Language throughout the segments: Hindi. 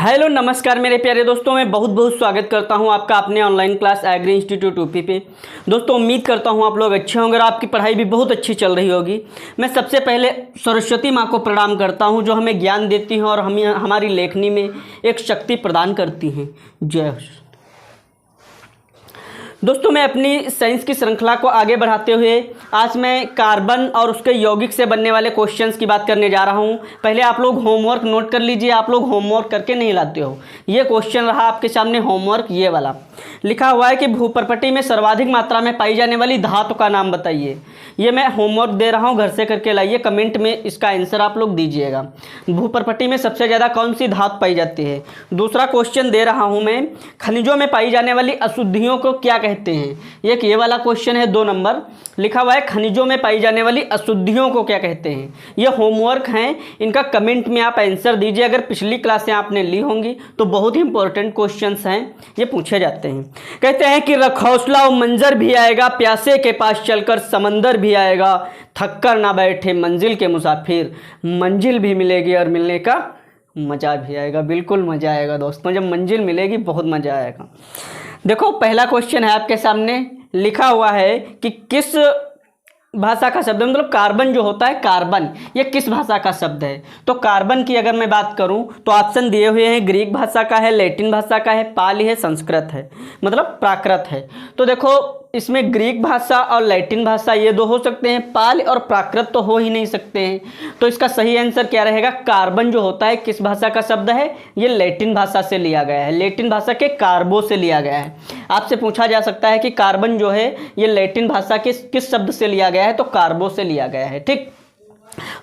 हेलो नमस्कार मेरे प्यारे दोस्तों, मैं बहुत बहुत स्वागत करता हूं आपका अपने online class agri institute UP पे। दोस्तों उम्मीद करता हूं आप लोग अच्छे होंगे और आपकी पढ़ाई भी बहुत अच्छी चल रही होगी। मैं सबसे पहले सरस्वती माँ को प्रणाम करता हूं जो हमें ज्ञान देती हैं और हमारी लेखनी में एक शक्ति प्रदान करती हैं। जय। दोस्तों मैं अपनी साइंस की श्रृंखला को आगे बढ़ाते हुए आज मैं कार्बन और उसके यौगिक से बनने वाले क्वेश्चंस की बात करने जा रहा हूं। पहले आप लोग होमवर्क नोट कर लीजिए, आप लोग होमवर्क करके नहीं लाते हो। ये क्वेश्चन रहा आपके सामने होमवर्क, ये वाला लिखा हुआ है कि भूप्रपटी में सर्वाधिक मात्रा में पाई जाने वाली धातु का नाम बताइए। ये मैं होमवर्क दे रहा हूँ, घर से करके लाइए, कमेंट में इसका आंसर आप लोग दीजिएगा। भूप्रपटी में सबसे ज़्यादा कौन सी धातु पाई जाती है। दूसरा क्वेश्चन दे रहा हूँ मैं, खनिजों में पाई जाने वाली अशुद्धियों को क्या कहते हैं। एक ये वाला क्वेश्चन है 2 नंबर, लिखा हुआ है खनिजों में पाई जाने वाली अशुद्धियों को क्या कहते हैं। ये होमवर्क हैं, इनका कमेंट में आप आंसर दीजिए। अगर पिछली क्लासें आपने ली होंगी तो बहुत ही इंपॉर्टेंट क्वेश्चंस हैं, ये पूछे जाते हैं। कहते हैं कि रखौसला और मंजर भी आएगा, प्यासे के पास चलकर समंदर भी आएगा, थक कर ना बैठे मंजिल के मुसाफिर, मंजिल भी मिलेगी और मिलने का मज़ा भी आएगा। बिल्कुल मज़ा आएगा दोस्तों, जब मंजिल मिलेगी बहुत मज़ा आएगा। देखो पहला क्वेश्चन है आपके सामने, लिखा हुआ है कि किस भाषा का शब्द है, मतलब कार्बन जो होता है, कार्बन ये किस भाषा का शब्द है। तो कार्बन की अगर मैं बात करूं तो ऑप्शन दिए हुए हैं, ग्रीक भाषा का है, लैटिन भाषा का है, पाली है, संस्कृत है, मतलब प्राकृत है। तो देखो इसमें ग्रीक भाषा और लैटिन भाषा ये 2 हो सकते हैं, पाली और प्राकृत तो हो ही नहीं सकते हैं। तो इसका सही आंसर क्या रहेगा, कार्बन जो होता है किस भाषा का शब्द है, ये लैटिन भाषा से लिया गया है, लैटिन भाषा के कार्बो से लिया गया है। आपसे पूछा जा सकता है कि कार्बन जो है ये लैटिन भाषा के किस शब्द से लिया गया है, तो कार्बो से लिया गया है। ठीक,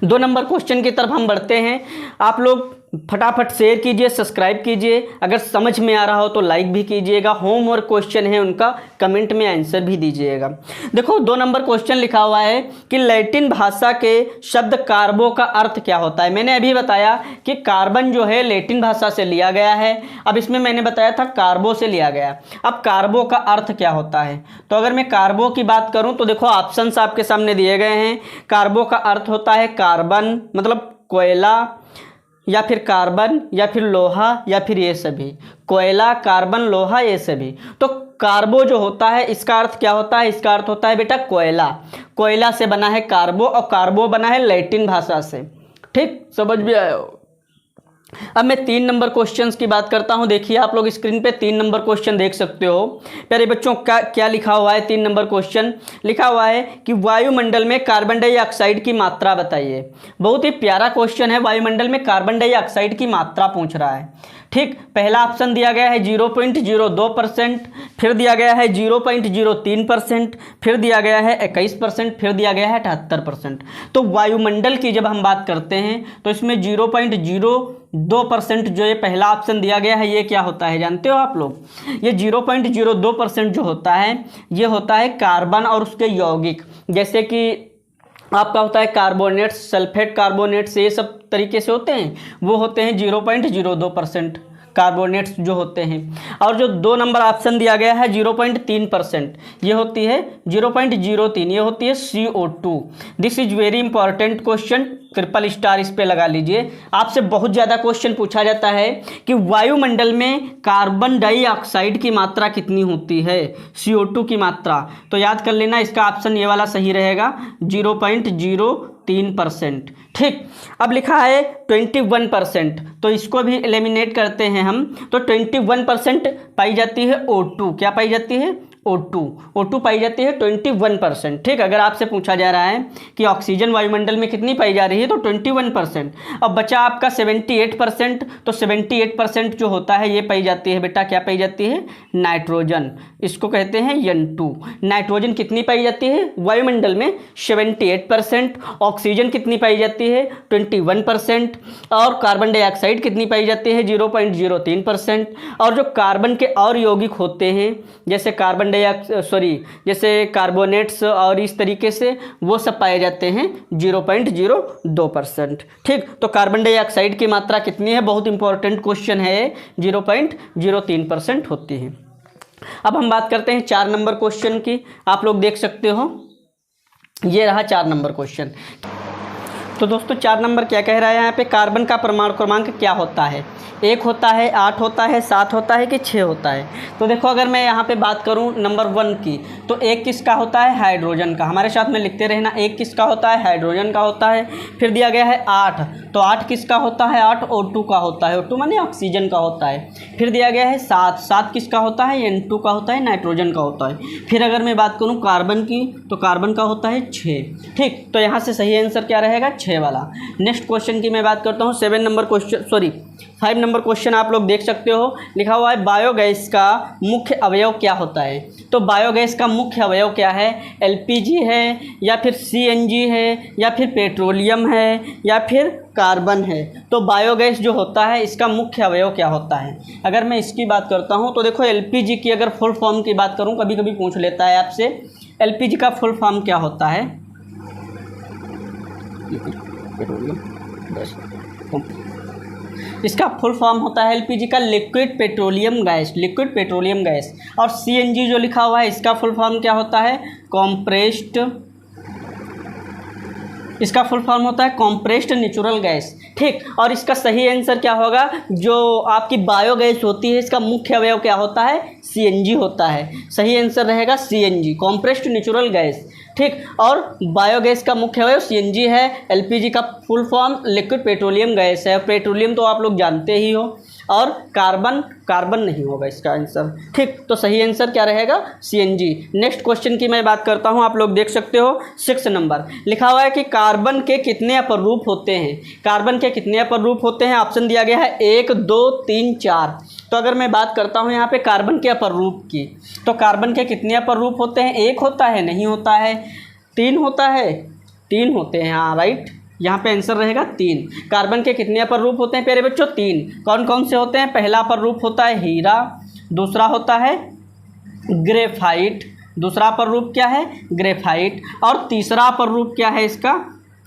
2 नंबर क्वेश्चन की तरफ हम बढ़ते हैं। आप लोग फटाफट शेयर कीजिए, सब्सक्राइब कीजिए, अगर समझ में आ रहा हो तो लाइक भी कीजिएगा। होमवर्क क्वेश्चन है, उनका कमेंट में आंसर भी दीजिएगा। देखो 2 नंबर क्वेश्चन लिखा हुआ है कि लैटिन भाषा के शब्द कार्बो का अर्थ क्या होता है। मैंने अभी बताया कि कार्बन जो है लैटिन भाषा से लिया गया है, अब इसमें मैंने बताया था कार्बो से लिया गया। अब कार्बो का अर्थ क्या होता है, तो अगर मैं कार्बो की बात करूँ तो देखो ऑप्शंस आपके सामने दिए गए हैं। कार्बो का अर्थ होता है कार्बन मतलब कोयला, या फिर कार्बन, या फिर लोहा, या फिर ये सभी, कोयला, कार्बन, लोहा, ये सभी। तो कार्बो जो होता है इसका अर्थ क्या होता है, इसका अर्थ होता है बेटा कोयला। कोयला से बना है कार्बो, और कार्बो बना है लैटिन भाषा से। ठीक, समझ में आया हो। अब मैं 3 नंबर क्वेश्चंस की बात करता हूं। देखिए आप लोग स्क्रीन पे 3 नंबर क्वेश्चन देख सकते हो। प्यारे बच्चों क्या लिखा हुआ है, 3 नंबर क्वेश्चन लिखा हुआ है कि वायुमंडल में कार्बन डाइऑक्साइड की मात्रा बताइए। बहुत ही प्यारा क्वेश्चन है, वायुमंडल में कार्बन डाइऑक्साइड की मात्रा पूछ रहा है। ठीक, पहला ऑप्शन दिया गया है 0.02%, फिर दिया गया है 0.03%, फिर दिया गया है 21%, फिर दिया गया है 78%। तो वायुमंडल की जब हम बात करते हैं तो इसमें 0.02% जो ये पहला ऑप्शन दिया गया है, ये क्या होता है जानते हो आप लोग। ये 0.02% जो होता है ये होता है कार्बन और उसके यौगिक, जैसे कि आपका होता है कार्बोनेट्स, सल्फेट कार्बोनेट्स, ये सब तरीके से होते हैं, वो होते हैं 0.02% कार्बोनेट्स जो होते हैं। और जो 2 नंबर ऑप्शन दिया गया है 0.3%, ये होती है 0.03, ये होती है CO2। This is very important question, triple star इस पे लगा लीजिए। आपसे बहुत ज़्यादा क्वेश्चन पूछा जाता है कि वायुमंडल में कार्बन डाइऑक्साइड की मात्रा कितनी होती है, CO2 की मात्रा। तो याद कर लेना, इसका ऑप्शन ये वाला सही रहेगा, 0.03%। ठीक, अब लिखा है 21%, तो इसको भी एलिमिनेट करते हैं हम। तो 21% पाई जाती है O2, क्या पाई जाती है, O2 पाई जाती है 21%। ठीक, अगर आपसे पूछा जा रहा है कि ऑक्सीजन वायुमंडल में कितनी पाई जा रही है तो 21%। अब बचा आपका 78%, तो 78% जो होता है ये पाई जाती है बेटा, क्या पाई जाती है, नाइट्रोजन, इसको कहते हैं N2। नाइट्रोजन कितनी पाई जाती है वायुमंडल में, 78%। ऑक्सीजन कितनी पाई जाती है, 21%। और कार्बन डाइऑक्साइड कितनी पाई जाती है, 0.03%। और जो कार्बन के और यौगिक होते हैं जैसे जैसे कार्बोनेट्स और इस तरीके से, वो सब पाए जाते हैं 0.02%। ठीक, तो कार्बन डाइऑक्साइड की मात्रा कितनी है, बहुत इंपॉर्टेंट क्वेश्चन है, 0.03% होती है। अब हम बात करते हैं 4 नंबर क्वेश्चन की, आप लोग देख सकते हो, ये रहा 4 नंबर क्वेश्चन। तो दोस्तों 4 नंबर क्या कह रहा है यहाँ पे, कार्बन का परमाणु क्रमांक क्या होता है, 1 होता है, 8 होता है, 7 होता है कि 6 होता है। तो देखो अगर मैं यहाँ पे बात करूँ नंबर 1 की, तो 1 किसका होता है, हाइड्रोजन का। हमारे साथ में लिखते रहना, 1 किसका होता है, हाइड्रोजन का होता है। फिर दिया गया है 8, तो 8 किसका होता है, 8 O2 का होता है, O2 माने ऑक्सीजन का होता है। फिर दिया गया है 7, 7 किसका होता है, N2 का होता है, नाइट्रोजन का होता है। फिर अगर मैं बात करूँ कार्बन की, तो कार्बन का होता है 6। ठीक, तो यहाँ से सही आंसर क्या रहेगा, 6 वाला। नेक्स्ट क्वेश्चन की मैं बात करता हूँ 5 नंबर क्वेश्चन आप लोग देख सकते हो, लिखा हुआ है बायोगैस का मुख्य अवयव क्या होता है। तो बायोगैस का मुख्य अवयव क्या है, एलपीजी है या फिर सीएनजी है या फिर पेट्रोलियम है या फिर कार्बन है। तो बायोगैस जो होता है इसका मुख्य अवयव क्या होता है। अगर मैं इसकी बात करता हूँ तो देखो एलपीजी की अगर फुल फॉर्म की बात करूँ, कभी कभी पूछ लेता है आपसे, एलपीजी का फुल फॉर्म क्या होता है, इसका फुल फॉर्म होता है एलपीजी का लिक्विड पेट्रोलियम गैस। और सीएनजी जो लिखा हुआ है इसका फुल फॉर्म क्या होता है, इसका फुल फॉर्म होता है कॉम्प्रेस्ड नेचुरल गैस। ठीक, और इसका सही आंसर क्या होगा, जो आपकी बायोगैस होती है इसका मुख्य अवयव क्या होता है, सीएनजी होता है। सही आंसर रहेगा सीएनजी, कॉम्प्रेस्ड नेचुरल गैस। ठीक, और बायोगैस का मुख्य अवयव सीएनजी है। एलपीजी का full form liquid petroleum gas है। पेट्रोलियम तो आप लोग जानते ही हो, और कार्बन नहीं होगा इसका आंसर। ठीक, तो सही आंसर क्या रहेगा, सीएनजी। नेक्स्ट क्वेश्चन की मैं बात करता हूं, आप लोग देख सकते हो 6 नंबर लिखा हुआ है कि कार्बन के कितने अपर रूप होते हैं। कार्बन के कितने अपर रूप होते हैं, ऑप्शन दिया गया है 1, 2, 3, 4। तो अगर मैं बात करता हूं यहाँ पे कार्बन के अपर रूप की, तो कार्बन के कितने अपर रूप होते हैं, 1 होता है, नहीं होता है, 3 होता है, 3 होते हैं, हाँ राइट, यहाँ पे आंसर रहेगा 3। कार्बन के कितने अपर रूप होते हैं प्यारे बच्चों, 3। कौन कौन से होते हैं, पहला अपर रूप होता है हीरा, दूसरा होता है ग्रेफाइट, दूसरा अपर रूप क्या है, ग्रेफाइट, और तीसरा अपर रूप क्या है इसका,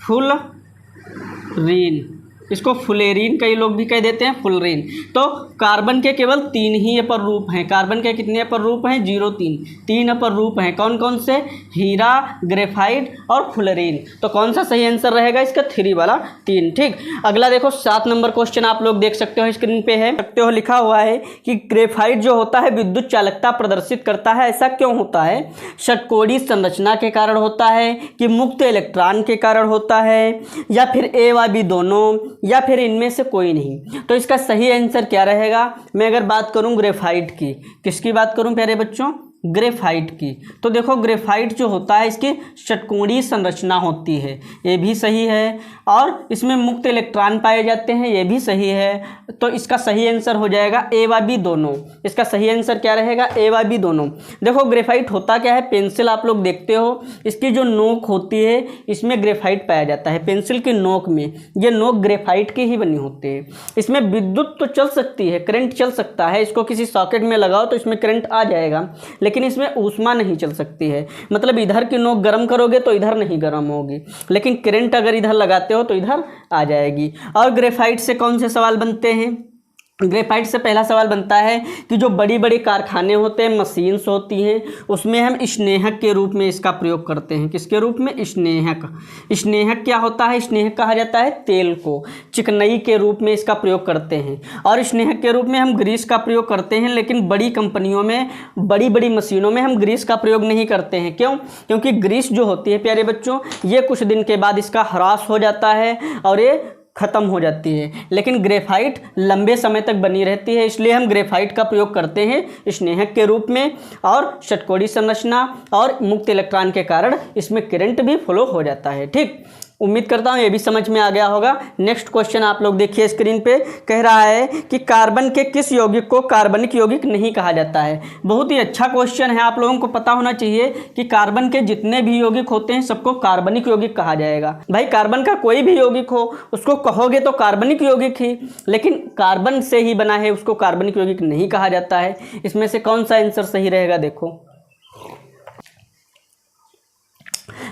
फुलरीन। इसको फुलेरीन कई लोग भी कह देते हैं, फुलरीन। तो कार्बन के केवल 3 ही अपर रूप हैं। कार्बन के कितने अपर रूप हैं, 0, 3 अपर रूप हैं। कौन कौन से, हीरा, ग्रेफाइट और फुलरीन। तो कौन सा सही आंसर रहेगा इसका, 3 वाला, 3। ठीक, अगला देखो 7 नंबर क्वेश्चन आप लोग देख सकते हो, स्क्रीन पे है, सकते हो, लिखा हुआ है कि ग्रेफाइट जो होता है विद्युत चालकता प्रदर्शित करता है, ऐसा क्यों होता है। षटकोणीय संरचना के कारण होता है कि मुक्त इलेक्ट्रॉन के कारण होता है, या फिर ए व बी दोनों, या फिर इनमें से कोई नहीं। तो इसका सही आंसर क्या रहेगा। मैं अगर बात करूं ग्रेफाइट की, किसकी बात करूं प्यारे बच्चों, ग्रेफाइट की। तो देखो ग्रेफाइट जो होता है इसकी षटकोणीय संरचना होती है, ये भी सही है, और इसमें मुक्त इलेक्ट्रॉन पाए जाते हैं, ये भी सही है। तो इसका सही आंसर हो जाएगा ए व बी दोनों। इसका सही आंसर क्या रहेगा, ए व बी दोनों। देखो ग्रेफाइट होता क्या है, पेंसिल आप लोग देखते हो, इसकी जो नोक होती है इसमें ग्रेफाइट पाया जाता है। पेंसिल की नोक में ये नोक ग्रेफाइट की ही बनी होती है। इसमें विद्युत तो चल सकती है, करंट चल सकता है, इसको किसी सॉकेट में लगाओ तो इसमें करंट आ जाएगा, लेकिन इसमें ऊष्मा नहीं चल सकती है। मतलब इधर की नोक गर्म करोगे तो इधर नहीं गर्म होगी, लेकिन करंट अगर इधर लगाते हो तो इधर आ जाएगी। और ग्रेफाइट से कौन से सवाल बनते हैं, ग्रेफाइट से पहला सवाल बनता है कि जो बड़ी बड़ी कारखाने होते हैं, मशीन्स होती हैं, उसमें हम स्नेहक के रूप में इसका प्रयोग करते हैं। किसके रूप में, स्नेहक। स्नेहक क्या होता है, स्नेहक कहा जाता है तेल को। चिकनई के रूप में इसका प्रयोग करते हैं, और स्नेहक के रूप में हम ग्रीस का प्रयोग करते हैं, लेकिन बड़ी कंपनियों में, बड़ी बड़ी मशीनों में हम ग्रीस का प्रयोग नहीं करते हैं। क्यों, क्योंकि ग्रीस जो होती है प्यारे बच्चों, ये कुछ दिन के बाद इसका ह्रास हो जाता है और ये ख़त्म हो जाती है, लेकिन ग्रेफाइट लंबे समय तक बनी रहती है। इसलिए हम ग्रेफाइट का प्रयोग करते हैं स्नेहक के रूप में, और षटकोणीय संरचना और मुक्त इलेक्ट्रॉन के कारण इसमें करंट भी फ्लो हो जाता है। ठीक, उम्मीद करता हूँ ये भी समझ में आ गया होगा। नेक्स्ट क्वेश्चन आप लोग देखिए स्क्रीन पे, कह रहा है कि कार्बन के किस यौगिक को कार्बनिक यौगिक नहीं कहा जाता है। बहुत ही अच्छा क्वेश्चन है, आप लोगों को पता होना चाहिए कि कार्बन के जितने भी यौगिक होते हैं सबको कार्बनिक यौगिक कहा जाएगा। भाई कार्बन का कोई भी यौगिक हो उसको कहोगे तो कार्बनिक यौगिक ही, लेकिन कार्बन से ही बना है उसको कार्बनिक यौगिक नहीं कहा जाता है। इसमें से कौन सा आंसर सही रहेगा, देखो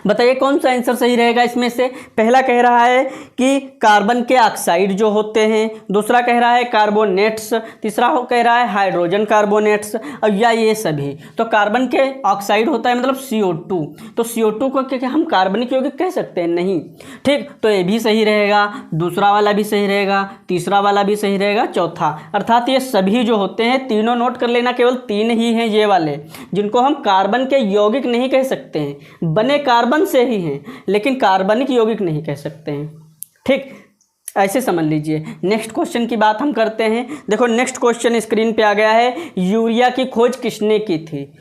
बताइए कौन सा आंसर सही रहेगा इसमें से। पहला कह रहा है कि कार्बन के ऑक्साइड जो होते हैं, दूसरा कह रहा है कार्बोनेट्स, तीसरा कह रहा है हाइड्रोजन कार्बोनेट्स, और या ये सभी। तो कार्बन के ऑक्साइड होता है मतलब CO2, तो CO2 को क्या हम कार्बनिक यौगिक कह सकते हैं? नहीं। ठीक, तो ये भी सही रहेगा, दूसरा वाला भी सही रहेगा, तीसरा वाला भी सही रहेगा, चौथा। अर्थात ये सभी जो होते हैं, तीनों नोट कर लेना, केवल 3 ही हैं ये वाले जिनको हम कार्बन के यौगिक नहीं कह सकते हैं। बने कार्बन से ही हैं लेकिन कार्बनिक यौगिक नहीं कह सकते हैं। ठीक, ऐसे समझ लीजिए। नेक्स्ट क्वेश्चन की बात हम करते हैं। देखो नेक्स्ट क्वेश्चन स्क्रीन पे आ गया है, यूरिया की खोज किसने की थी?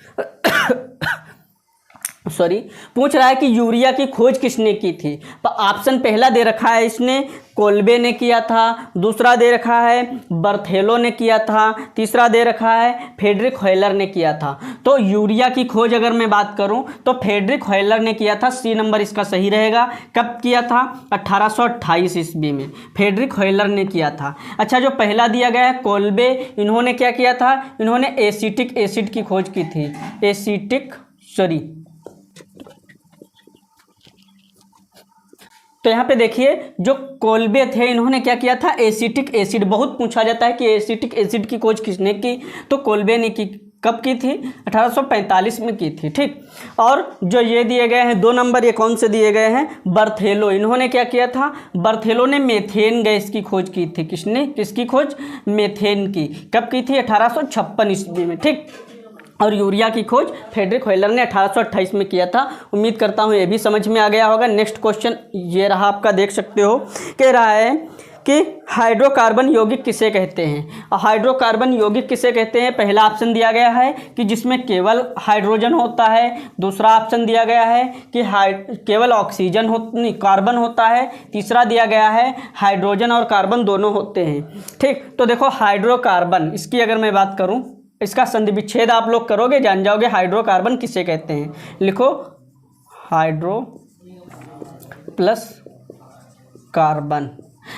सॉरी, पूछ रहा है कि यूरिया की खोज किसने की थी। तो ऑप्शन पहला दे रखा है इसने कोल्बे ने किया था, दूसरा दे रखा है बर्थेलो ने किया था, तीसरा दे रखा है फ्रेडरिक हॉयलर ने किया था। तो यूरिया की खोज अगर मैं बात करूं तो फ्रेडरिक हॉयलर ने किया था, सी नंबर इसका सही रहेगा। कब किया था? 1828 ईस्वी में फ्रेडरिक हॉयलर ने किया था। अच्छा, जो पहला दिया गया है कोल्बे, इन्होंने क्या किया था? इन्होंने एसिटिक एसिड की खोज की थी। तो यहाँ पे देखिए जो कोल्बे थे इन्होंने क्या किया था? Acetic acid. बहुत पूछा जाता है कि एसिटिक एसिड की खोज किसने की, तो कोल्बे ने की। कब की थी? 1845 में की थी। ठीक, और जो ये दिए गए हैं 2 नंबर, ये कौन से दिए गए हैं? बर्थेलो। इन्होंने क्या किया था? बर्थेलो ने मेथेन गैस की खोज की थी। किसने? किसकी खोज? मेथेन की। कब की थी? 1856 ईस्वी में। ठीक, और यूरिया की खोज फ्रेडरिक हॉयलर ने 1828 में किया था। उम्मीद करता हूँ ये भी समझ में आ गया होगा। नेक्स्ट क्वेश्चन ये रहा आपका, देख सकते हो। कह रहा है कि हाइड्रोकार्बन यौगिक किसे कहते हैं? हाइड्रोकार्बन यौगिक किसे कहते हैं? पहला ऑप्शन दिया गया है कि जिसमें केवल हाइड्रोजन होता है, दूसरा ऑप्शन दिया गया है कि केवल ऑक्सीजन कार्बन होता है, तीसरा दिया गया है हाइड्रोजन और कार्बन दोनों होते हैं। ठीक, तो देखो हाइड्रोकार्बन, इसकी अगर मैं बात करूँ, इसका संधि विच्छेद आप लोग करोगे, जान जाओगे हाइड्रोकार्बन किसे कहते हैं। लिखो हाइड्रो प्लस कार्बन।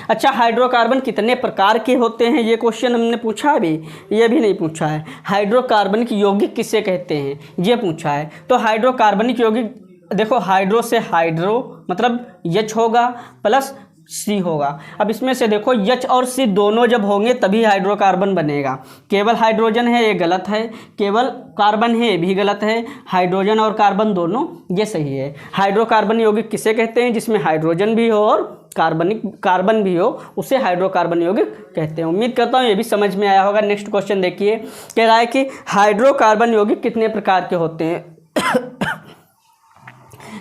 अच्छा, हाइड्रोकार्बन कितने प्रकार के होते हैं ये क्वेश्चन हमने पूछा अभी? ये भी नहीं पूछा है। हाइड्रोकार्बनिक यौगिक किसे कहते हैं ये पूछा है। तो हाइड्रोकार्बनिक यौगिक देखो, हाइड्रो से हाइड्रो मतलब H होगा प्लस C होगा। अब इसमें से देखो H और C दोनों जब होंगे तभी हाइड्रोकार्बन बनेगा। केवल हाइड्रोजन है ये गलत है, केवल कार्बन है ये भी गलत है, हाइड्रोजन और कार्बन दोनों ये सही है। हाइड्रोकार्बन यौगिक किसे कहते हैं? जिसमें हाइड्रोजन भी हो और कार्बन भी हो, उसे हाइड्रोकार्बन यौगिक कहते हैं। उम्मीद करता हूँ ये भी समझ में आया होगा। नेक्स्ट क्वेश्चन देखिए, कह रहा है कि हाइड्रोकार्बन यौगिक कितने प्रकार के होते हैं?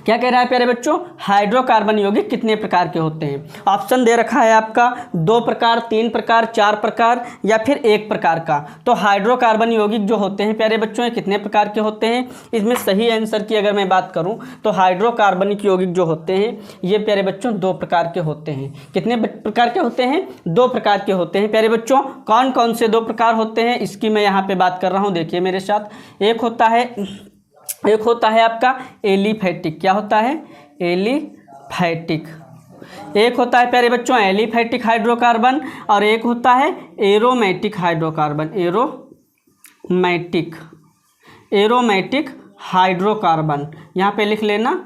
क्या कह रहा है प्यारे बच्चों? हाइड्रोकार्बन यौगिक कितने प्रकार के होते हैं? ऑप्शन दे रखा है आपका 2 प्रकार, 3 प्रकार, 4 प्रकार या फिर 1 प्रकार का। तो हाइड्रोकार्बन यौगिक जो होते हैं प्यारे बच्चों, ये कितने प्रकार के होते हैं? इसमें सही आंसर की अगर मैं बात करूं तो हाइड्रोकार्बनिक यौगिक जो होते हैं ये प्यारे बच्चों 2 प्रकार के होते हैं। कितने प्रकार के होते हैं? 2 प्रकार के होते हैं प्यारे बच्चों। कौन कौन से 2 प्रकार होते हैं इसकी मैं यहाँ पे बात कर रहा हूँ, देखिए मेरे साथ। एक होता है आपका एलिफैटिक। क्या होता है? एलिफैटिक। एक होता है प्यारे बच्चों एलिफैटिक हाइड्रोकार्बन और एक होता है एरोमेटिक हाइड्रोकार्बन। एरोमेटिक हाइड्रोकार्बन, यहाँ पे लिख लेना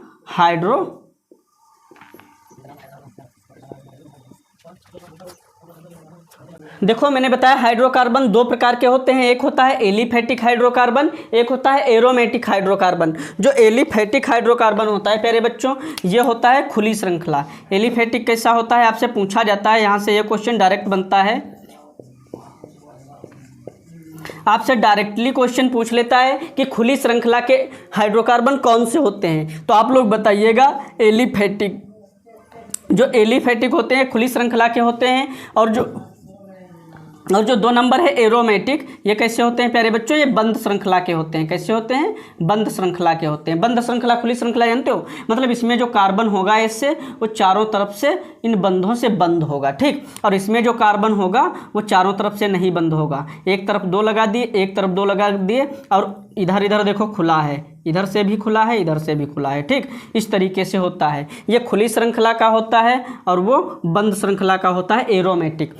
देखो मैंने बताया हाइड्रोकार्बन 2 प्रकार के होते हैं। एक होता है एलिफैटिक हाइड्रोकार्बन, एक होता है एरोमेटिक हाइड्रोकार्बन। जो एलिफैटिक हाइड्रोकार्बन होता है प्यारे बच्चों, ये होता है खुली श्रृंखला। एलिफैटिक कैसा होता है आपसे पूछा जाता है, यहाँ से ये क्वेश्चन डायरेक्ट बनता है, आपसे डायरेक्टली क्वेश्चन पूछ लेता है कि खुली श्रृंखला के हाइड्रोकार्बन कौन से होते हैं, तो आप लोग बताइएगा एलिफैटिक। जो एलिफैटिक होते हैं खुली श्रृंखला के होते हैं, और जो 2 नंबर है एरोमेटिक, ये कैसे होते हैं प्यारे बच्चों? ये बंद श्रृंखला के होते हैं। कैसे होते हैं? बंद श्रृंखला के होते हैं। बंद श्रृंखला खुली श्रृंखला जानते हो, मतलब इसमें जो कार्बन होगा इससे वो चारों तरफ से इन बंधों से बंद होगा। ठीक, और इसमें जो कार्बन होगा वो चारों तरफ से नहीं बंद होगा। एक तरफ 2 लगा दिए, एक तरफ 2 लगा दिए, और इधर देखो खुला है, इधर से भी खुला है, इधर से भी खुला है। ठीक, इस तरीके से होता है। ये खुली श्रृंखला का होता है और वो बंद श्रृंखला का होता है एरोमेटिक।